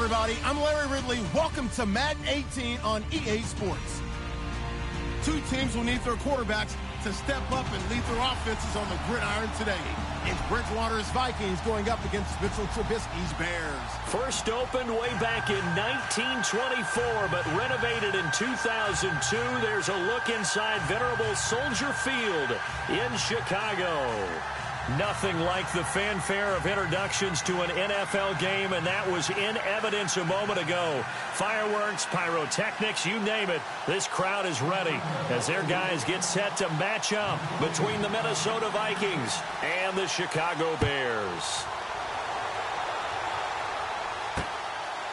everybody. I'm Larry Ridley. Welcome to Madden 18 on EA Sports. Two teams will need their quarterbacks to step up and lead their offenses on the gridiron today. It's Bridgewater's Vikings going up against Mitchell Trubisky's Bears. First opened way back in 1924, but renovated in 2002. There's a look inside venerable Soldier Field in Chicago. Nothing like the fanfare of introductions to an NFL game, and that was in evidence a moment ago. Fireworks, pyrotechnics, you name it. This crowd is ready as their guys get set to match up between the Minnesota Vikings and the Chicago Bears.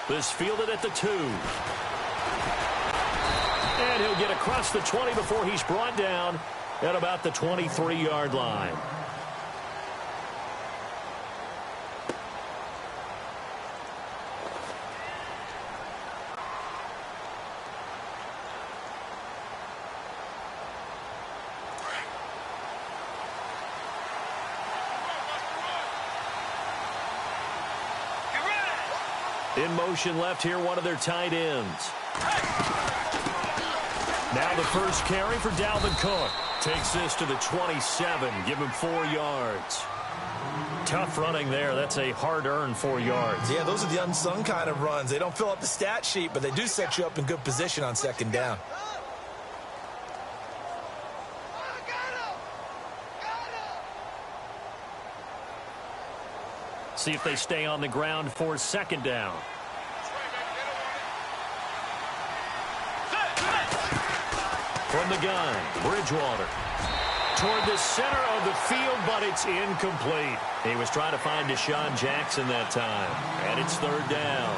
This fielded at the 2. And he'll get across the 20 before he's brought down at about the 23-yard line. In motion left here, one of their tight ends. Now the first carry for Dalvin Cook. Takes this to the 27. Give him 4 yards. Tough running there. That's a hard-earned 4 yards. Yeah, those are the unsung kind of runs. They don't fill up the stat sheet, but they do set you up in good position on second down. See if they stay on the ground for second down. From the gun, Bridgewater. Toward the center of the field, but it's incomplete. He was trying to find Deshaun Jackson that time, and it's third down.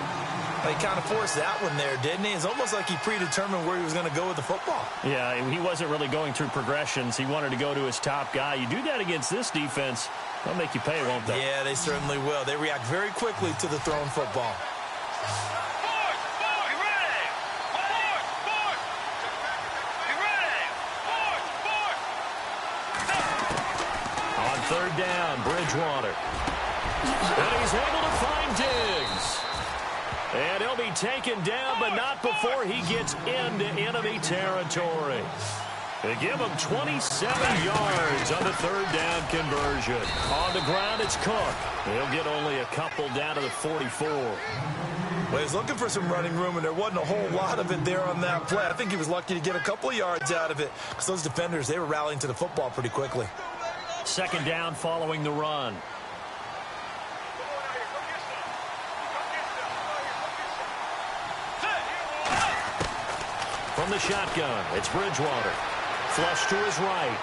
He kind of forced that one there, didn't he? It's almost like he predetermined where he was going to go with the football. Yeah, he wasn't really going through progressions. He wanted to go to his top guy. You do that against this defense, they'll make you pay, won't they? Yeah, they certainly will. They react very quickly to the thrown football. On third down, Bridgewater. And he's able to find Diggs. And he'll be taken down, but not before he gets into enemy territory. They give him 27 yards on the third down conversion. On the ground, it's Cook. He'll get only a couple down to the 44. Well, he was looking for some running room, and there wasn't a whole lot of it there on that play. I think he was lucky to get a couple of yards out of it because those defenders, they were rallying to the football pretty quickly. Second down following the run. From the shotgun, it's Bridgewater. Flush to his right.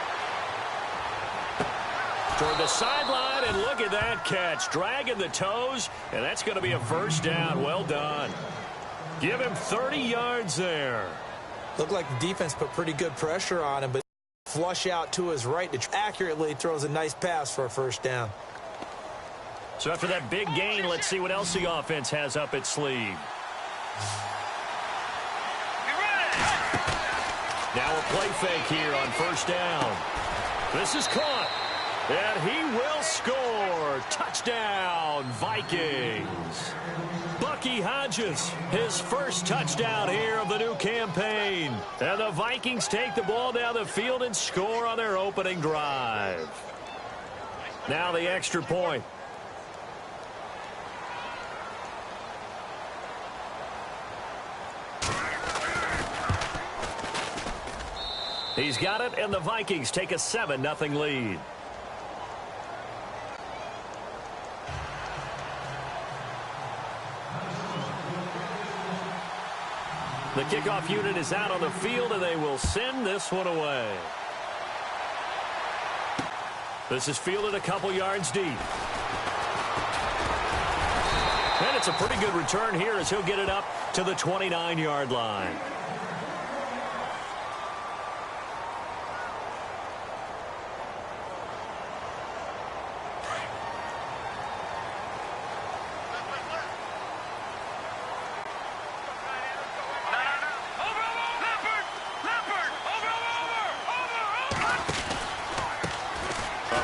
Toward the sideline, and look at that catch. Dragging the toes, and that's going to be a first down. Well done. Give him 30 yards there. Looked like the defense put pretty good pressure on him, but flush out to his right to accurately throws a nice pass for a first down. So after that big gain, let's see what else the offense has up its sleeve. Now a play fake here on first down. This is caught. And he will score. Touchdown, Vikings. Bucky Hodges, his first touchdown here of the new campaign. And the Vikings take the ball down the field and score on their opening drive. Now the extra point. He's got it, and the Vikings take a 7-0 lead. The kickoff unit is out on the field, and they will send this one away. This is fielded a couple yards deep. And it's a pretty good return here as he'll get it up to the 29-yard line.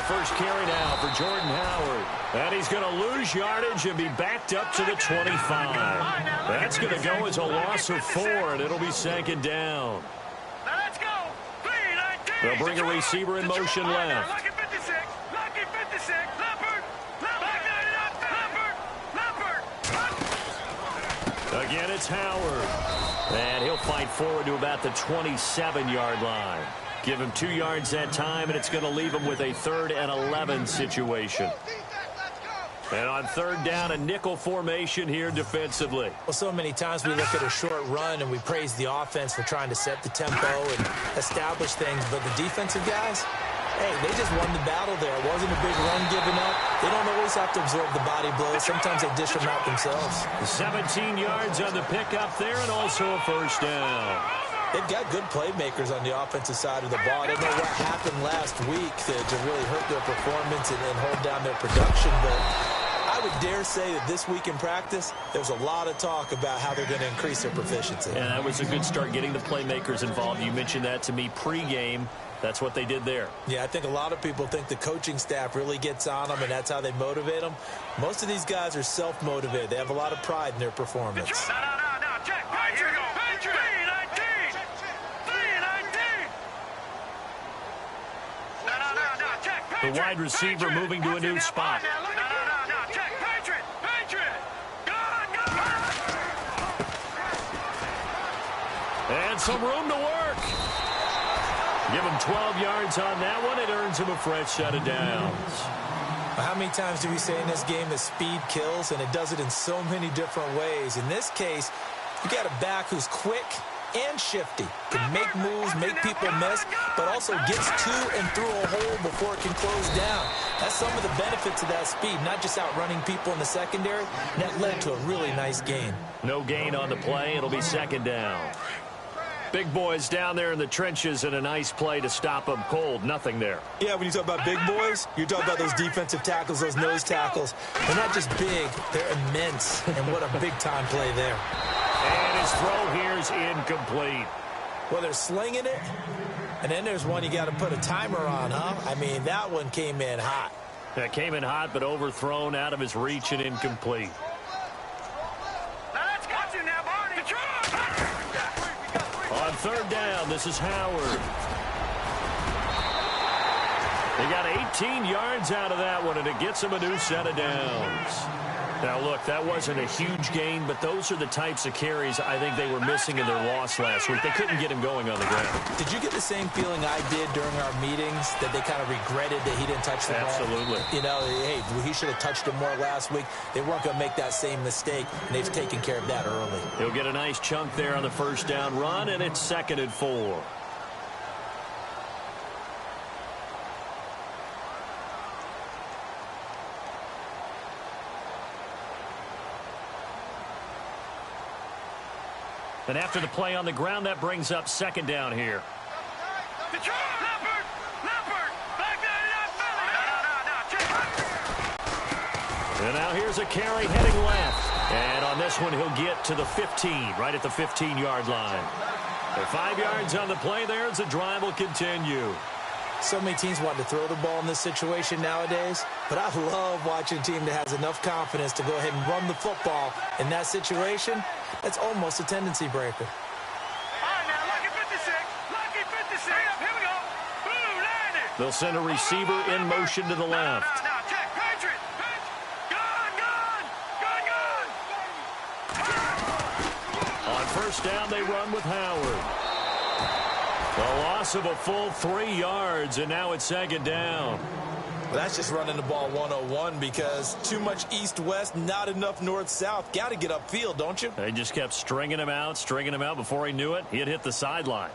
First carry now for Jordan Howard. And he's going to lose yardage and be backed up to the 25. That's going to go as a loss of 4, and it'll be 2nd down. They'll bring a receiver in motion left. Again, it's Howard. And he'll fight forward to about the 27-yard line. Give him 2 yards that time, and it's going to leave him with a 3rd and 11 situation. And on 3rd down, a nickel formation here defensively. Well, so many times we look at a short run and we praise the offense for trying to set the tempo and establish things. But the defensive guys, hey, they just won the battle there. It wasn't a big run given up. They don't always have to absorb the body blows. Sometimes they dish them out themselves. 17 yards on the pickup there, and also a 1st down. They've got good playmakers on the offensive side of the ball. I don't know what happened last week to really hurt their performance and hold down their production, but I would dare say that this week in practice, there's a lot of talk about how they're going to increase their proficiency. And that was a good start, getting the playmakers involved. You mentioned that to me pregame. That's what they did there. Yeah, I think a lot of people think the coaching staff really gets on them, and that's how they motivate them. Most of these guys are self-motivated. They have a lot of pride in their performance. No, check. All right, here we go. 3-19. The wide receiver moving to a new spot. Check. Patriot. And some room to work. Give him 12 yards on that one. It earns him a fresh set of downs. How many times do we say in this game that speed kills, and it does it in so many different ways? In this case, you got a back who's quick and shifty, can make moves, make people miss, but also gets to and through a hole before it can close down. That's some of the benefits of that speed, not just outrunning people in the secondary. That led to a really nice gain. No gain on the play. It'll be 2nd down. Big boys down there in the trenches, and a nice play to stop them cold. Nothing there. Yeah, when you talk about big boys, you're talking about those defensive tackles, those nose tackles. They're not just big, they're immense. And what a big-time play there. And his throw here is incomplete. Well, they're slinging it, and then there's one you got to put a timer on, huh? I mean, that one came in hot. That came in hot, but overthrown, out of his reach, and incomplete. On 3rd down, this is Howard. They got 18 yards out of that one, and it gets him a new set of downs. Now, look, that wasn't a huge gain, but those are the types of carries I think they were missing in their loss last week. They couldn't get him going on the ground. Did you get the same feeling I did during our meetings, that they kind of regretted that he didn't touch the ball? Absolutely. You know, hey, he should have touched it more last week. They weren't going to make that same mistake, and they've taken care of that early. He'll get a nice chunk there on the 1st down run, and it's 2nd and 4. And after the play on the ground, that brings up 2nd down here. And now here's a carry heading left. And on this one, he'll get to the 15, right at the 15-yard line. So 5 yards on the play there as the drive will continue. So many teams want to throw the ball in this situation nowadays, but I love watching a team that has enough confidence to go ahead and run the football in that situation. That's almost a tendency breaker. They'll send a receiver in motion to the left. On 1st down, they run with Howard. A loss of a full 3 yards, and now it's 2nd down. Well, that's just running the ball 101 because too much east-west, not enough north-south. Got to get upfield, don't you? They just kept stringing him out. Before he knew it, he had hit the sideline.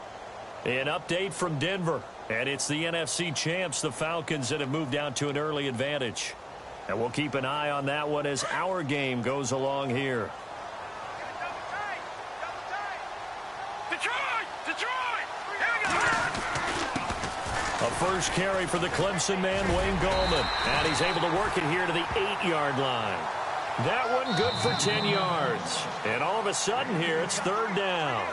An update from Denver, and it's the NFC champs, the Falcons, that have moved down to an early advantage. And we'll keep an eye on that one as our game goes along here. A first carry for the Clemson man, Wayne Gallman. And he's able to work it here to the 8-yard line. That one good for 10 yards. And all of a sudden here, it's 3rd down.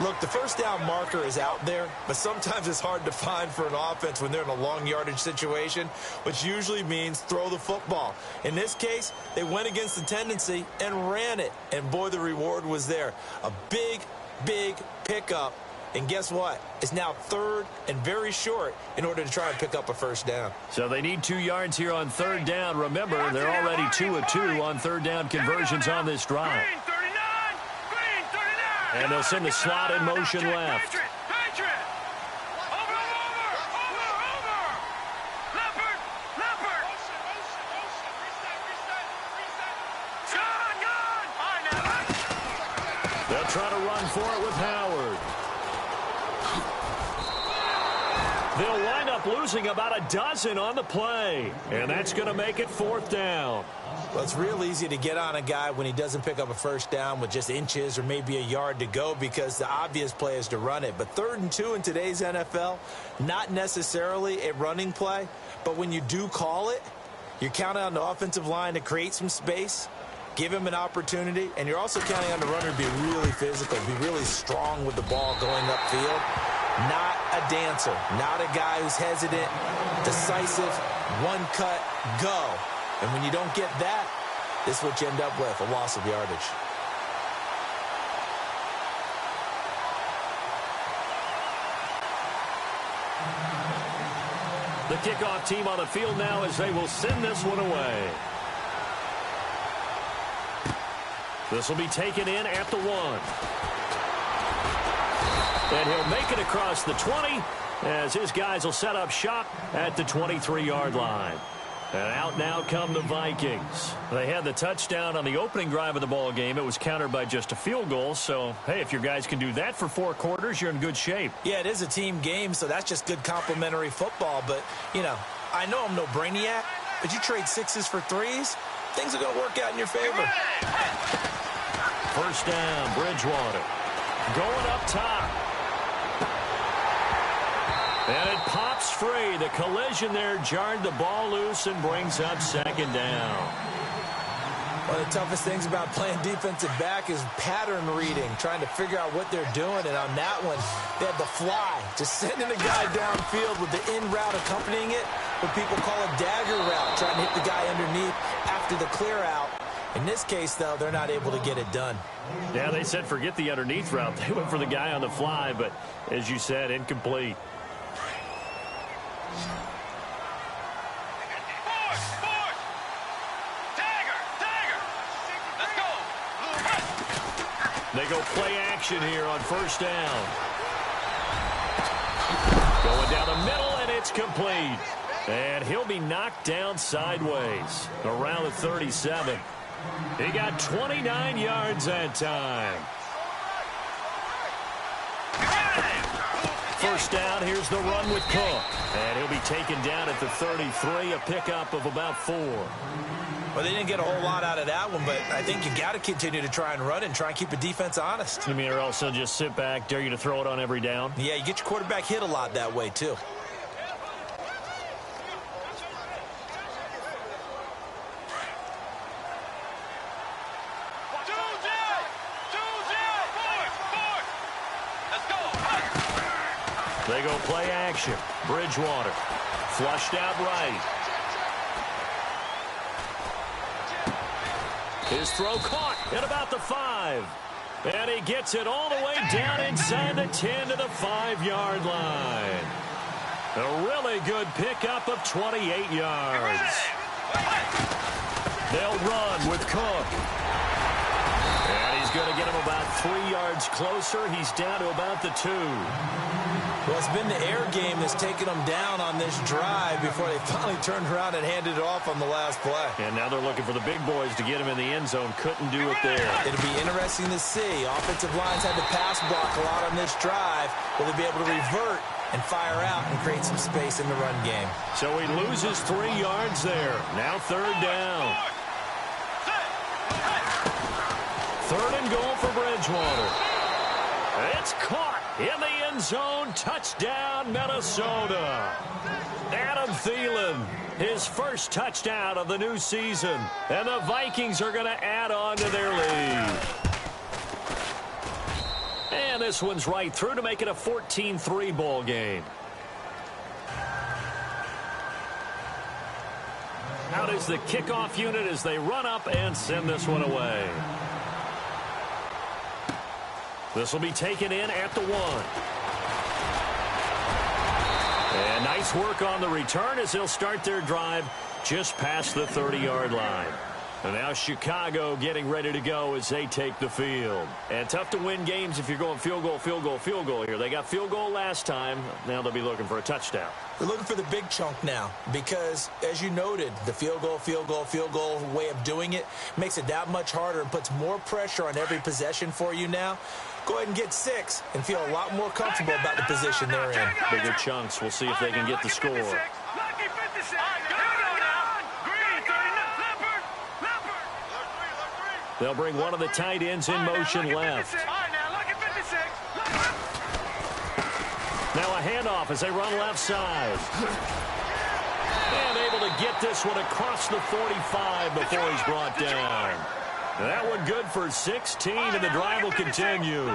Look, the first down marker is out there, but sometimes it's hard to find for an offense when they're in a long yardage situation, which usually means throw the football. In this case, they went against the tendency and ran it, and boy, the reward was there. A big, big pickup, and guess what? It's now 3rd and very short in order to try and pick up a first down. So they need 2 yards here on 3rd down. Remember, they're already 2 of 2 on 3rd down conversions on this drive. And they'll send the slot in motion left. Patriot! Over! Leopard! Gun! They'll try to run for it with Howard. They'll wind up losing about a dozen on the play. And that's going to make it 4th down. Well, it's real easy to get on a guy when he doesn't pick up a first down with just inches or maybe a yard to go because the obvious play is to run it. But 3rd and 2 in today's NFL, not necessarily a running play, but when you do call it, you're counting on the offensive line to create some space, give him an opportunity, and you're also counting on the runner to be really physical, be really strong with the ball going upfield. Not a dancer, not a guy who's hesitant, decisive, one cut, go. And when you don't get that, this is what you end up with, a loss of yardage. The kickoff team on the field now as they will send this one away. This will be taken in at the 1. And he'll make it across the 20 as his guys will set up shop at the 23-yard line. And out now come the Vikings. They had the touchdown on the opening drive of the ball game. It was countered by just a field goal. So, hey, if your guys can do that for 4 quarters, you're in good shape. Yeah, it is a team game, so that's just good complementary football. But, you know, I know I'm no brainiac, but you trade 6s for 3s, things are going to work out in your favor. First down, Bridgewater. Going up top. And it pops free. The collision there jarred the ball loose and brings up 2nd down. One of the toughest things about playing defensive back is pattern reading, trying to figure out what they're doing. And on that one, they had the fly, just sending a guy downfield with the in route accompanying it, what people call a dagger route, trying to hit the guy underneath after the clear out. In this case, though, they're not able to get it done. Yeah, they said forget the underneath route. They went for the guy on the fly, but as you said, incomplete. They go play action here on first down. Going down the middle, and it's complete. And he'll be knocked down sideways around the 37. He got 29 yards that time. First down, here's the run with Cook. And he'll be taken down at the 33, a pickup of about 4. Well, they didn't get a whole lot out of that one, but I think you got to continue to try and run and try and keep the defense honest. You mean or else they'll just sit back, dare you to throw it on every down? Yeah, you get your quarterback hit a lot that way, too. They go play action. Bridgewater flushed out right. His throw caught at about the 5. And he gets it all the way down inside the 10 to the 5-yard line. A really good pickup of 28 yards. They'll run with Cook. And he's going to get him about 3 yards closer. He's down to about the 2. Well, it's been the air game that's taken them down on this drive before they finally turned around and handed it off on the last play. And now they're looking for the big boys to get him in the end zone. Couldn't do it there. It'll be interesting to see. Offensive lines had to pass block a lot on this drive. Will they be able to revert and fire out and create some space in the run game? So he loses 3 yards there. Now 3rd down. 3rd and goal for Bridgewater. It's caught in the end zone. Touchdown, Minnesota. Adam Thielen, his first touchdown of the new season. And the Vikings are going to add on to their lead. And this one's right through to make it a 14-3 ball game. Out is the kickoff unit as they run up and send this one away. This will be taken in at the 1. And nice work on the return as they'll start their drive just past the 30-yard line. And now Chicago getting ready to go as they take the field. And tough to win games if you're going field goal, field goal, field goal here. They got field goal last time. Now they'll be looking for a touchdown. They're looking for the big chunk now because, as you noted, the field goal way of doing it makes it that much harder and puts more pressure on every possession for you now. Go ahead and get 6 and feel a lot more comfortable about the position they're in. Bigger chunks. We'll see if they can get the score. They'll bring one of the tight ends in motion left. Now a handoff as they run left side. And able to get this one across the 45 before he's brought down. That one good for 16, and the drive will continue.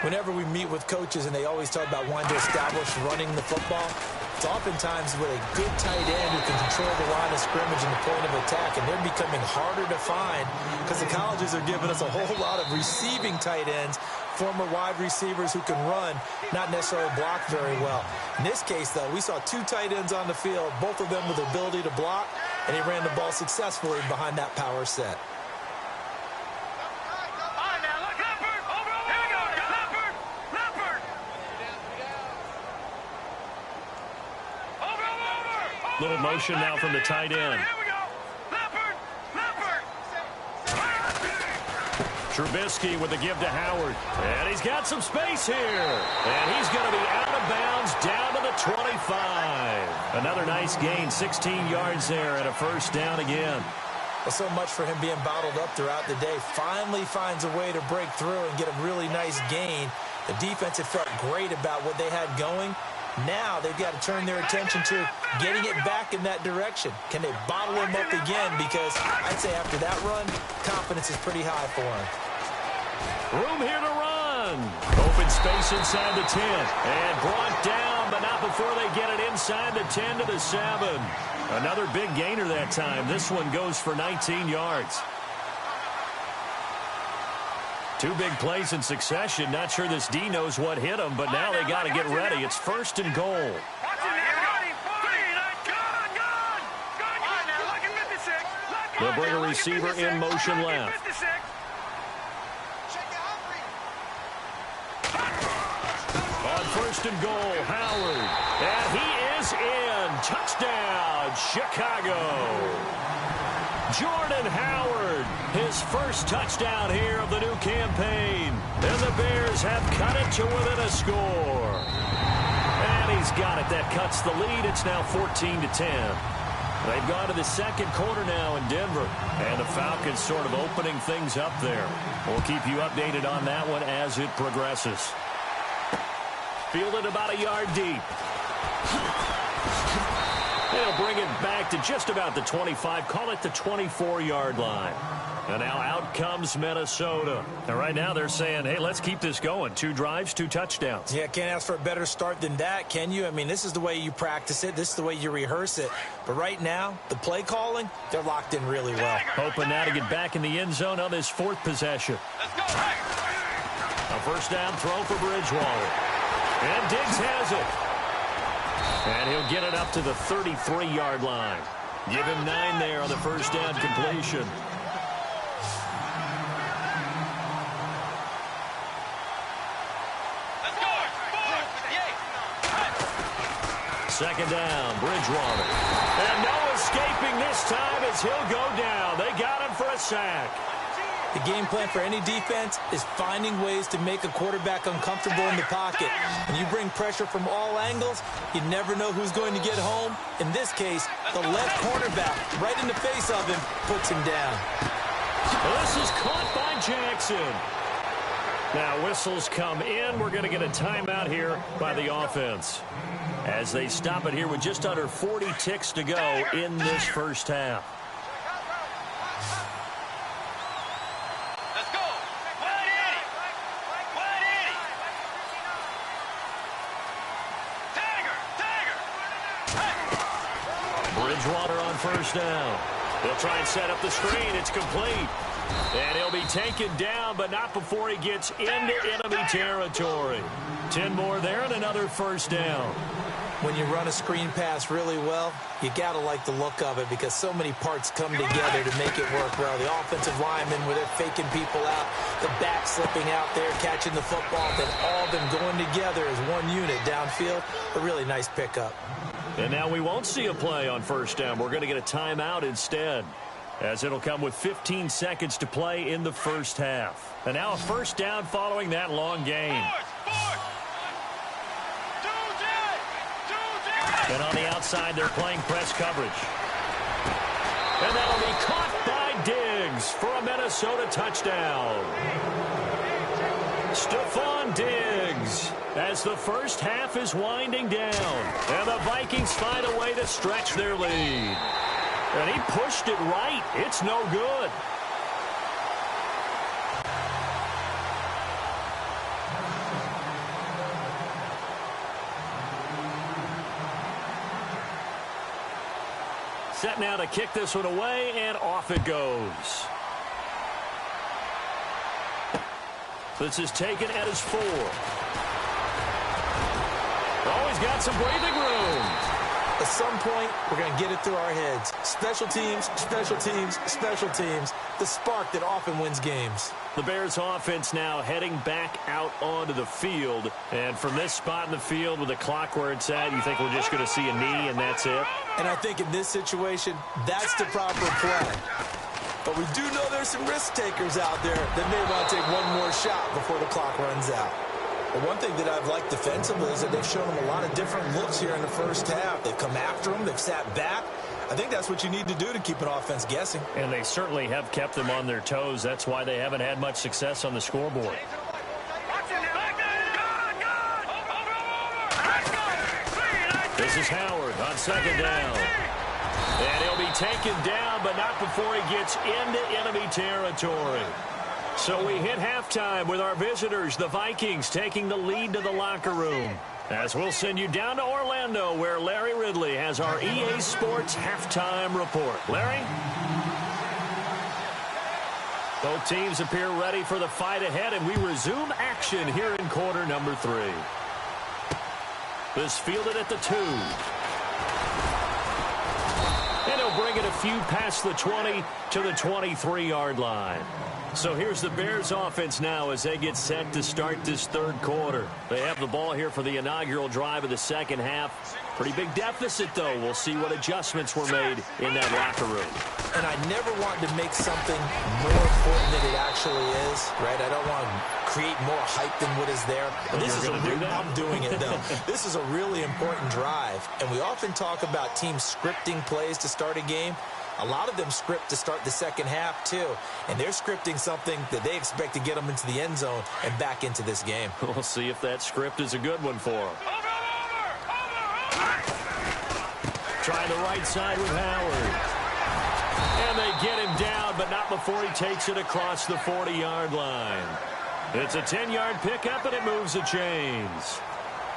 Whenever we meet with coaches and they always talk about wanting to establish running the football, it's oftentimes with a good tight end who can control the line of scrimmage and the point of attack, and they're becoming harder to find because the colleges are giving us a whole lot of receiving tight ends, former wide receivers who can run, not necessarily block very well. In this case, though, we saw 2 tight ends on the field, both of them with the ability to block, and he ran the ball successfully behind that power set. Little motion now from the tight end. Trubisky with the give to Howard. And he's got some space here. And he's going to be out of bounds down to the 25. Another nice gain, 16 yards there and a first down again. Well, so much for him being bottled up throughout the day. Finally finds a way to break through and get a really nice gain. The defense had felt great about what they had going. Now they've got to turn their attention to getting it back in that direction. Can they bottle him up again? Because I'd say after that run, confidence is pretty high for him. Room here to run. Open space inside the 10. And brought down, but not before they get it inside the 10 to the 7. Another big gainer that time. This one goes for 19 yards. 2 big plays in succession. Not sure this D knows what hit him, but now they got to get ready. It's 1st and goal. They'll bring a receiver in motion left. On 1st and goal, Howard. And he is in. Touchdown, Chicago. Jordan Howard, his first touchdown here of the new campaign. And the Bears have cut it to within a score. And he's got it. That cuts the lead. It's now 14-10. They've gone to the second quarter now in Denver. And the Falcons sort of opening things up there. We'll keep you updated on that one as it progresses. Fielded about a yard deep. They'll bring it back to just about the 25, call it the 24-yard line. And now out comes Minnesota. And right now they're saying, hey, let's keep this going. 2 drives, 2 touchdowns. Yeah, can't ask for a better start than that, can you? I mean, this is the way you practice it. This is the way you rehearse it. But right now, the play calling, they're locked in really well. Hoping now to get back in the end zone on this 4th possession. A first down throw for Bridgewater. And Diggs has it. And he'll get it up to the 33-yard line. Give him 9 there on the first down completion. Second down, Bridgewater. And no escaping this time as he'll go down. They got him for a sack. The game plan for any defense is finding ways to make a quarterback uncomfortable in the pocket. When you bring pressure from all angles, you never know who's going to get home. In this case, the left cornerback, right in the face of him, puts him down. Well, this is caught by Jackson. Now whistles come in. We're going to get a timeout here by the offense as they stop it here with just under 40 ticks to go in this first half. Bridgewater on first down. He'll try and set up the screen. It's complete. And he'll be taken down, but not before he gets into enemy territory. 10 more there and another first down. When you run a screen pass really well, you got to like the look of it because so many parts come together to make it work well. The offensive linemen, where they're faking people out, the back slipping out there, catching the football, then all of them going together as one unit downfield. A really nice pickup. And now we won't see a play on first down. We're going to get a timeout instead, as it'll come with 15 seconds to play in the first half. And now a first down following that long gain. And on the outside, they're playing press coverage. And that'll be caught by Diggs for a Minnesota touchdown. Stephon Diggs, as the first half is winding down. And the Vikings find a way to stretch their lead. And he pushed it right. It's no good. Set now to kick this one away, and off it goes. This is taken at his 4. Always got some breathing room. At some point, we're going to get it through our heads. Special teams, special teams, special teams. The spark that often wins games. The Bears offense now heading back out onto the field. And from this spot in the field with the clock where it's at, you think we're just going to see a knee and that's it? And I think in this situation, that's the proper play. But we do know there's some risk takers out there that may want to take one more shot before the clock runs out. But one thing that I've liked defensively is that they've shown them a lot of different looks here in the first half. They've come after them. They've sat back. I think that's what you need to do to keep an offense guessing. And they certainly have kept them on their toes. That's why they haven't had much success on the scoreboard. This is Howard on second down. And he'll be taken down, but not before he gets into enemy territory. So we hit halftime with our visitors, the Vikings, taking the lead to the locker room. As we'll send you down to Orlando, where Larry Ridley has our EA Sports halftime report. Larry? Both teams appear ready for the fight ahead, and we resume action here in quarter number 3. This fielded at the 2. And he'll bring it a few past the 20 to the 23-yard line. So here's the Bears offense now as they get set to start this third quarter. They have the ball here for the inaugural drive of the second half. Pretty big deficit, though. We'll see what adjustments were made in that locker room. And I never want to make something more important than it actually is, right? I don't want to create more hype than what is there. But this is I'm doing it, though. This is a really important drive. And we often talk about teams scripting plays to start a game. A lot of them script to start the second half, too. And they're scripting something that they expect to get them into the end zone and back into this game. We'll see if that script is a good one for them. Trying the right side with Howard. And they get him down, but not before he takes it across the 40-yard line. It's a 10-yard pickup, and it moves the chains.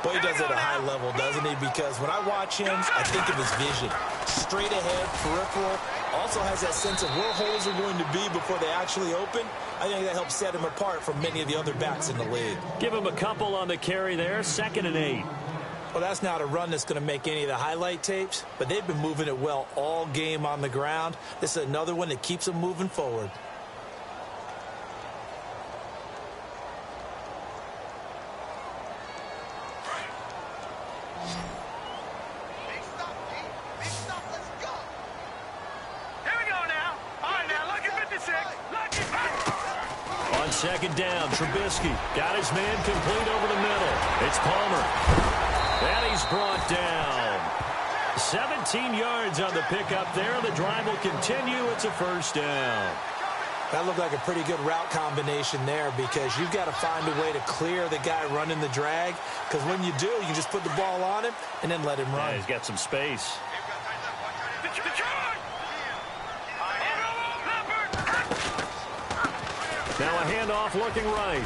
But he does it at a high level, doesn't he? Because when I watch him, I think of his vision. Straight ahead, peripheral. Also has that sense of where holes are going to be before they actually open. I think that helps set him apart from many of the other backs in the league. Give him a couple on the carry there. 2nd and 8. Well, that's not a run that's going to make any of the highlight tapes, but they've been moving it well all game on the ground. This is another one that keeps them moving forward. Second down, Trubisky got his man complete over the middle. It's Palmer. And he's brought down. 17 yards on the pickup there. The drive will continue. It's a first down. That looked like a pretty good route combination there because you've got to find a way to clear the guy running the drag. Because when you do, you can just put the ball on him and then let him run. Yeah, he's got some space. Now a handoff looking right.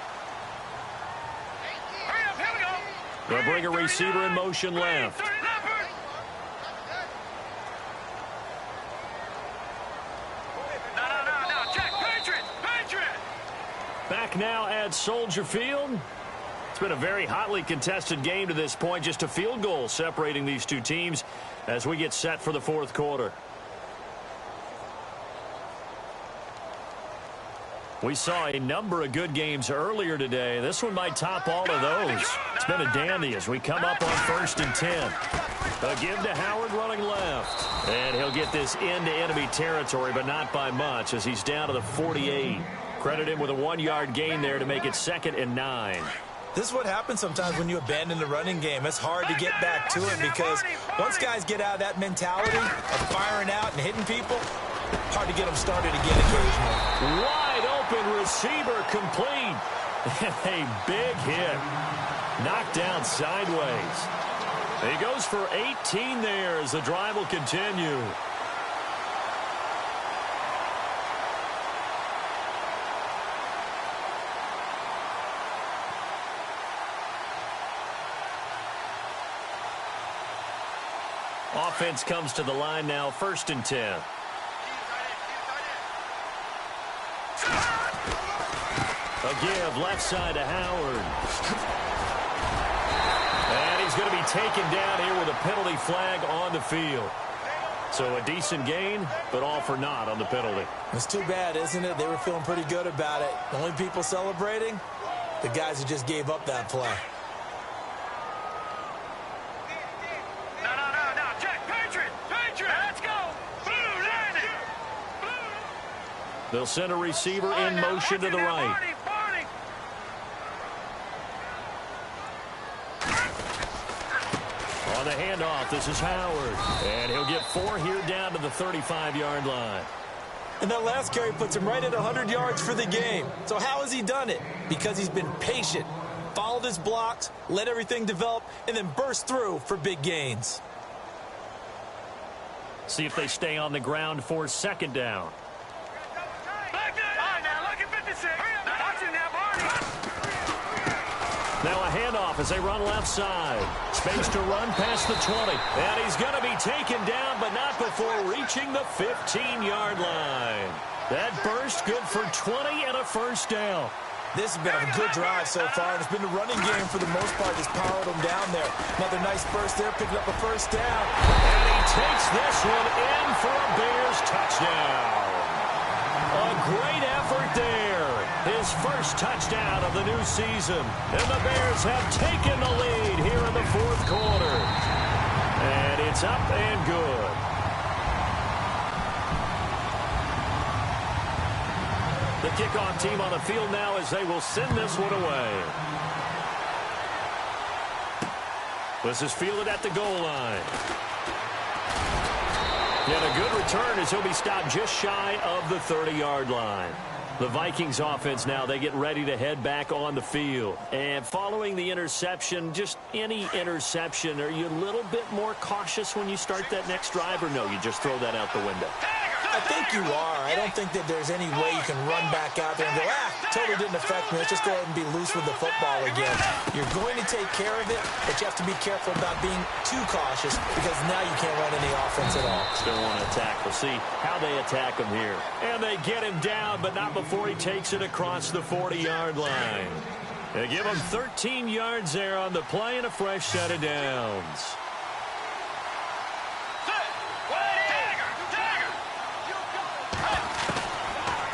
They'll bring a receiver in motion left. Back now at Soldier Field. It's been a very hotly contested game to this point. Just a field goal separating these two teams as we get set for the fourth quarter. We saw a number of good games earlier today. This one might top all of those. It's been a dandy as we come up on 1st and 10. A give to Howard running left. And he'll get this into enemy territory, but not by much as he's down to the 48. Credit him with a 1-yard gain there to make it 2nd and 9. This is what happens sometimes when you abandon the running game. It's hard to get back to it because once guys get out of that mentality of firing out and hitting people, hard to get them started again occasionally. Wide open receiver complete. A big hit. Knocked down sideways. He goes for 18 there as the drive will continue. Offense comes to the line now, 1st and 10. A give left side to Howard. And he's going to be taken down here with a penalty flag on the field. So a decent gain, but all for naught on the penalty. It's too bad, isn't it? They were feeling pretty good about it. The only people celebrating, the guys who just gave up that play. They'll send a receiver in motion to the right. On the handoff, this is Howard. And he'll get 4 here down to the 35-yard line. And that last carry puts him right at 100 yards for the game. So how has he done it? Because he's been patient, followed his blocks, let everything develop, and then burst through for big gains. See if they stay on the ground for 2nd down. Now a handoff as they run left side. Space to run past the 20. And he's going to be taken down, but not before reaching the 15-yard line. That burst good for 20 and a 1st down. This has been a good drive so far, and it's been the running game for the most part that's powered them down there. Another nice burst there, picking up a 1st down. And he takes this one in for a Bears touchdown. A great effort there. His 1st touchdown of the new season. And the Bears have taken the lead here in the 4th quarter. And it's up and good. The kickoff team on the field now as they will send this one away. This is fielded at the goal line. And a good return as he'll be stopped just shy of the 30-yard line. The Vikings offense now, they get ready to head back on the field. And following the interception, just any interception, are you a little bit more cautious when you start that next drive, or no, you just throw that out the window? I think you are. I don't think that there's any way you can run back out there and go, totally didn't affect me. Let's just go ahead and be loose with the football again. You're going to take care of it, but you have to be careful about being too cautious because now you can't run any offense at all. Still want to attack. We'll see how they attack him here. And they get him down, but not before he takes it across the 40-yard line. They give him 13 yards there on the play and a fresh set of downs.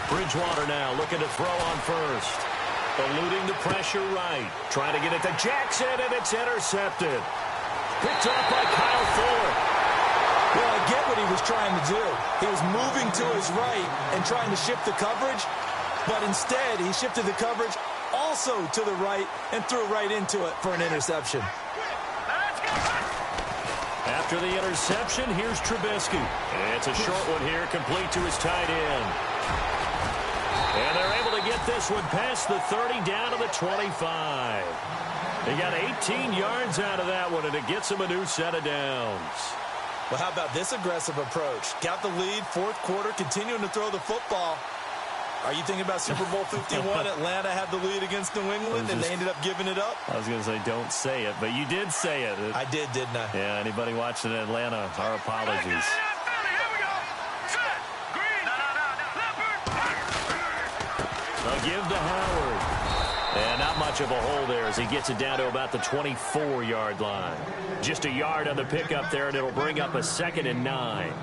Bridgewater now looking to throw on 1st. Eluding the pressure right. Trying to get it to Jackson, and it's intercepted. Picked up by Kyle Fuller. Well, I get what he was trying to do. He was moving to his right and trying to shift the coverage, but instead he shifted the coverage also to the right and threw right into it for an interception. After the interception, here's Trubisky. It's a short one here, complete to his tight end. And they're able to get this one past the 30 down to the 25. They got 18 yards out of that one, and it gets them a new set of downs. Well, how about this aggressive approach? Got the lead, 4th quarter, continuing to throw the football. Are you thinking about Super Bowl 51? Atlanta had the lead against New England, and they ended up giving it up? I was going to say don't say it, but you did say it. I did, didn't I? Yeah, anybody watching in Atlanta, our apologies. They'll give to Howard. And not much of a hole there as he gets it down to about the 24-yard line. Just a yard on the pickup there, and it'll bring up a 2nd and 9.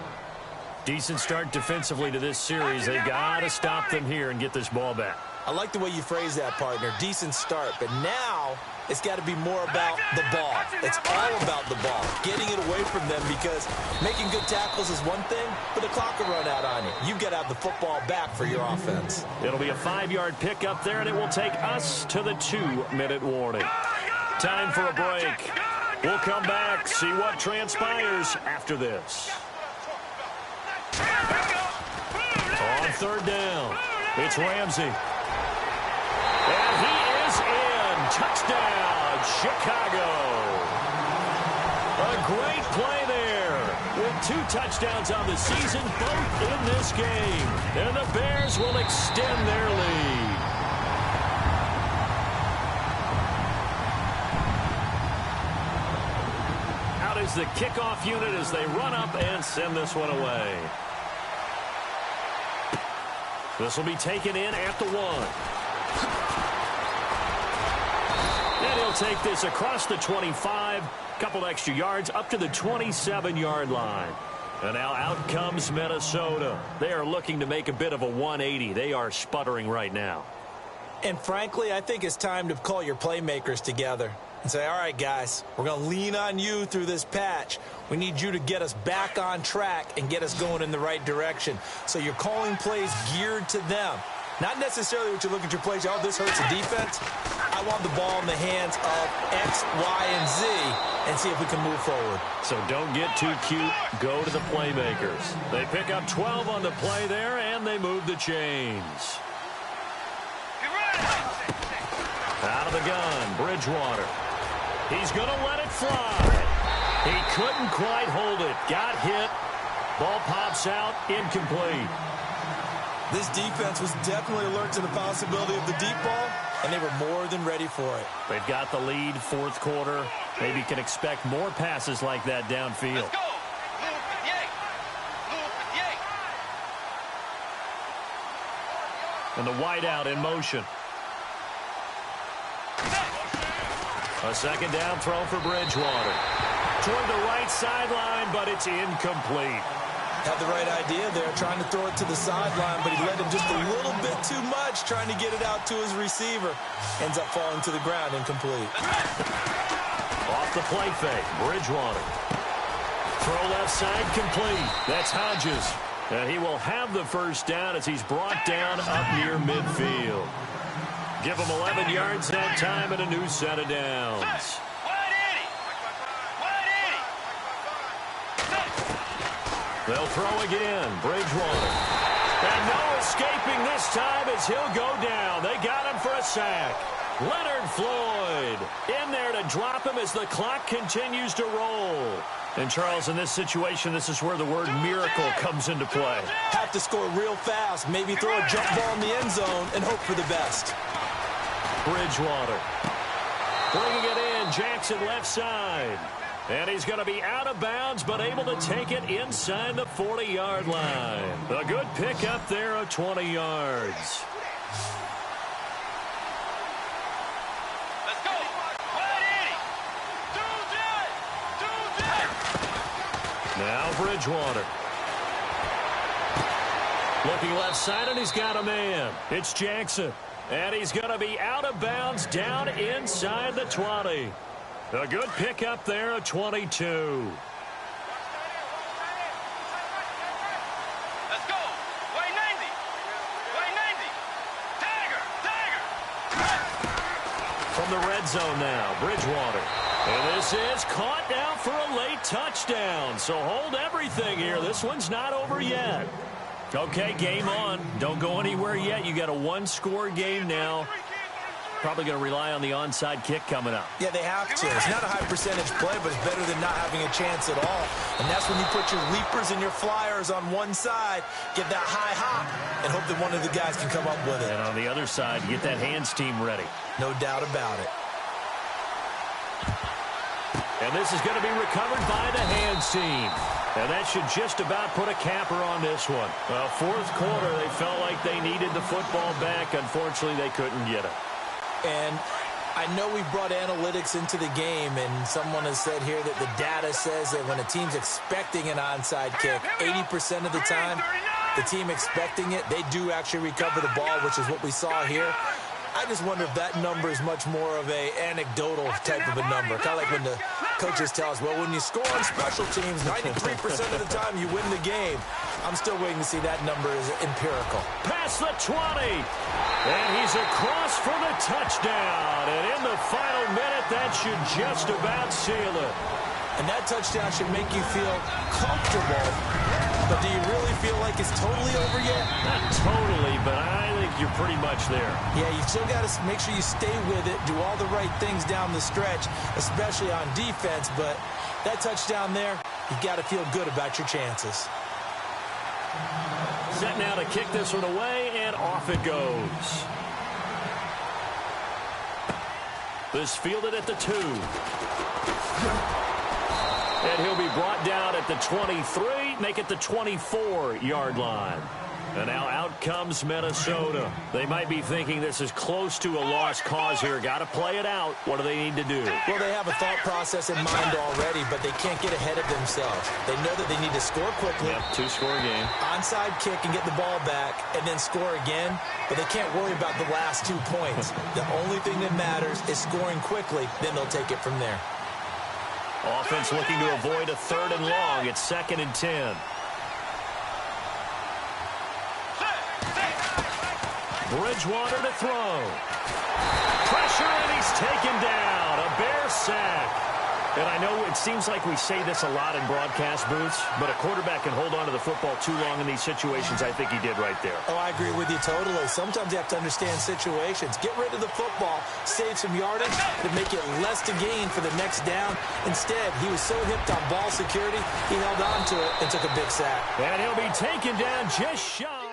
Decent start defensively to this series. They've got to stop them here and get this ball back. I like the way you phrase that, partner. Decent start. But now it's got to be more about the ball. It's all about the ball. Getting it away from them, because making good tackles is one thing, but the clock will run out on you. You've got to have the football back for your offense. It'll be a 5-yard pickup there, and it will take us to the 2-minute warning. Time for a break. We'll come back, see what transpires after this. On 3rd down, it's Ramsey. And he is in. Touchdown, Chicago. A great play there. With 2 touchdowns on the season, both in this game. And the Bears will extend their lead. Out is the kickoff unit as they run up and send this one away. This will be taken in at the 1. And he'll take this across the 25. Couple extra yards up to the 27-yard line. And now out comes Minnesota. They are looking to make a bit of a 180. They are sputtering right now. And frankly, I think it's time to call your playmakers together and say, all right, guys, we're going to lean on you through this patch. We need you to get us back on track and get us going in the right direction. So you're calling plays geared to them. Not necessarily what you look at your plays, oh, this hurts the defense. I want the ball in the hands of X, Y, and Z and see if we can move forward. So don't get too cute. Go to the playmakers. They pick up 12 on the play there, and they move the chains. Out of the gun, Bridgewater. He's going to let it fly. He couldn't quite hold it. Got hit. Ball pops out, incomplete. This defense was definitely alert to the possibility of the deep ball, and they were more than ready for it. They've got the lead, 4th quarter. Maybe can expect more passes like that downfield. Let's go. And the wideout in motion. A 2nd down throw for Bridgewater. Toward the right sideline, but it's incomplete. Had the right idea there, trying to throw it to the sideline, but he led him just a little bit too much, trying to get it out to his receiver. Ends up falling to the ground, incomplete. Off the play fake, Bridgewater. Throw left side, complete. That's Hodges. And he will have the 1st down as he's brought down up near midfield. Give him 11 yards that time and a new set of downs. They'll throw again. Bridgewater. And no escaping this time as he'll go down. They got him for a sack. Leonard Floyd in there to drop him as the clock continues to roll. And, Charles, in this situation, this is where the word miracle comes into play. Have to score real fast. Maybe throw a jump ball in the end zone and hope for the best. Bridgewater. Bringing it in. Jackson left side. And he's going to be out of bounds, but able to take it inside the 40-yard line. A good pickup there of 20 yards. Let's go. Now Bridgewater. Looking left side, and he's got a man. It's Jackson. And he's going to be out of bounds down inside the 20. A good pickup there of 22. Let's go. Way 90. Way 90. Tiger. From the red zone now, Bridgewater. And this is caught now for a late touchdown. So hold everything here. This one's not over yet. Okay, game on. Don't go anywhere yet. You got a 1-score game now. probably going to rely on the onside kick coming up. Yeah, they have to. It's not a high percentage play, but it's better than not having a chance at all. And that's when you put your leapers and your flyers on one side, get that high hop, and hope that one of the guys can come up with it. And on the other side, get that hands team ready. No doubt about it. And this is going to be recovered by the hands team. And that should just about put a capper on this one. Well, fourth quarter, they felt like they needed the football back. Unfortunately, they couldn't get it. And I know we brought analytics into the game, and someone has said here that the data says that when a team's expecting an onside kick, 80% of the time, the team expecting it, they do actually recover the ball, which is what we saw here. I just wonder if that number is much more of a anecdotal type of a number. Kind of like when the coaches tell us, well, when you score on special teams, 93% of the time you win the game. I'm still waiting to see that number is empirical. Past the 20. And he's across for the touchdown. And in the final minute, that should just about seal it. And that touchdown should make you feel comfortable. But do you really feel like it's totally over yet? Not totally, but I think you're pretty much there. Yeah, you still got to make sure you stay with it, do all the right things down the stretch, especially on defense. But that touchdown there, you got to feel good about your chances. Set now to kick this one away, and off it goes. This fielded at the 2. And he'll be brought down at the 23, make it the 24-yard line. And now out comes Minnesota. They might be thinking this is close to a lost cause here. Got to play it out. What do they need to do? Well, they have a thought process in mind already, but they can't get ahead of themselves. They know that they need to score quickly. Yep, two-score game. Onside kick and get the ball back, and then score again. But they can't worry about the last 2 points. The only thing that matters is scoring quickly. Then they'll take it from there. Offense looking to avoid a 3rd and long. It's 2nd and 10. Bridgewater to throw. Pressure, and he's taken down. A Bear sack. And I know it seems like we say this a lot in broadcast booths, but a quarterback can hold on to the football too long in these situations. I think he did right there. Oh, I agree with you totally. Sometimes you have to understand situations. Get rid of the football, save some yardage, to make it less to gain for the next down. Instead, he was so hipped on ball security, he held on to it and took a big sack. And he'll be taken down just shy